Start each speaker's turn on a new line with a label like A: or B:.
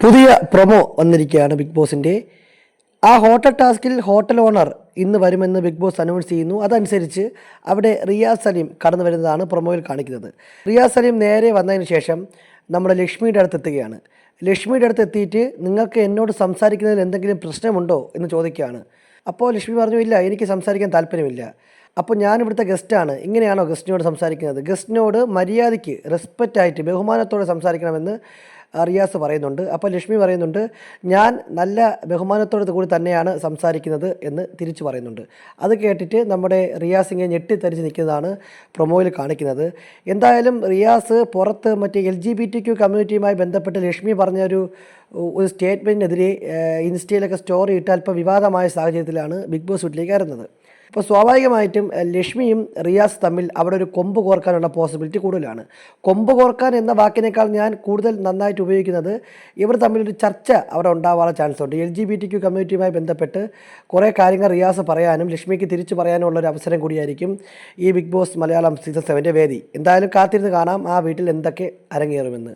A: പുതിയ പ്രൊമോ വന്നിരിക്കുകയാണ് ബിഗ് ബോസിൻ്റെ. ആ ഹോട്ടൽ ടാസ്കിൽ ഹോട്ടൽ ഓണർ ഇന്ന് വരുമെന്ന് ബിഗ് ബോസ് അനൗൺസ് ചെയ്യുന്നു. അതനുസരിച്ച് അവിടെ റിയാസ് സലീം കടന്നു വരുന്നതാണ് പ്രൊമോയിൽ കാണിക്കുന്നത്. റിയാസ് സലീം നേരെ വന്നതിന് ശേഷം നമ്മുടെ ലക്ഷ്മിയുടെ അടുത്ത് എത്തുകയാണ്. ലക്ഷ്മിയുടെ അടുത്ത് എത്തിയിട്ട് നിങ്ങൾക്ക് എന്നോട് സംസാരിക്കുന്നതിൽ എന്തെങ്കിലും പ്രശ്നമുണ്ടോ എന്ന് ചോദിക്കുകയാണ്. അപ്പോൾ ലക്ഷ്മി പറഞ്ഞു, ഇല്ല, എനിക്ക് സംസാരിക്കാൻ താല്പര്യമില്ല. അപ്പോൾ ഞാൻ ഇവിടുത്തെ ഗസ്റ്റാണ്, ഇങ്ങനെയാണോ ഗസ്റ്റിനോട് സംസാരിക്കുന്നത്? ഗസ്റ്റിനോട് മര്യാദയ്ക്ക് റെസ്പെക്റ്റായിട്ട് ബഹുമാനത്തോടെ സംസാരിക്കണമെന്ന് റിയാസ് പറയുന്നുണ്ട്. അപ്പോൾ ലക്ഷ്മി പറയുന്നുണ്ട്, ഞാൻ നല്ല ബഹുമാനത്തോടു കൂടി തന്നെയാണ് സംസാരിക്കുന്നത് എന്ന് തിരിച്ചു പറയുന്നുണ്ട്. അത് കേട്ടിട്ട് നമ്മുടെ റിയാസ് ഇങ്ങനെ ഞെട്ടിത്തരിച്ച് നിൽക്കുന്നതാണ് പ്രൊമോയിൽ കാണിക്കുന്നത്. എന്തായാലും റിയാസ് പുറത്ത് മറ്റേ LGBTQ കമ്മ്യൂണിറ്റിയുമായി ബന്ധപ്പെട്ട് ലക്ഷ്മി പറഞ്ഞ ഒരു സ്റ്റേറ്റ്മെൻറ്റിനെതിരെ ഇൻസ്റ്റയിലൊക്കെ സ്റ്റോറി ഇട്ട് അല്പം വിവാദമായ സാഹചര്യത്തിലാണ് ബിഗ് ബോസ് വീട്ടിലേക്ക് കയറുന്നത്. അപ്പോൾ സ്വാഭാവികമായിട്ടും ലക്ഷ്മിയും റിയാസ് തമ്മിൽ അവിടെ ഒരു കൊമ്പ് കോർക്കാനുള്ള പോസിബിലിറ്റി കൂടുതലാണ്. കൊമ്പ് കോർക്കാൻ എന്ന വാക്കിനേക്കാൾ ഞാൻ കൂടുതൽ നന്നായിട്ട് ഉപയോഗിക്കുന്നത് ഇവർ തമ്മിലൊരു ചർച്ച അവിടെ ഉണ്ടാവാനുള്ള ചാൻസ് ഉണ്ട്. LGBTQ കമ്മ്യൂണിറ്റിയുമായി ബന്ധപ്പെട്ട് കുറേ കാര്യങ്ങൾ റിയാസ് പറയാനും ലക്ഷ്മിക്ക് തിരിച്ചു പറയാനും ഉള്ളൊരു അവസരം കൂടിയായിരിക്കും ഈ ബിഗ് ബോസ് മലയാളം സീസൺ 7 വേദി. എന്തായാലും കാത്തിരുന്ന് കാണാം ആ വീട്ടിൽ എന്തൊക്കെ അരങ്ങേറുമെന്ന്.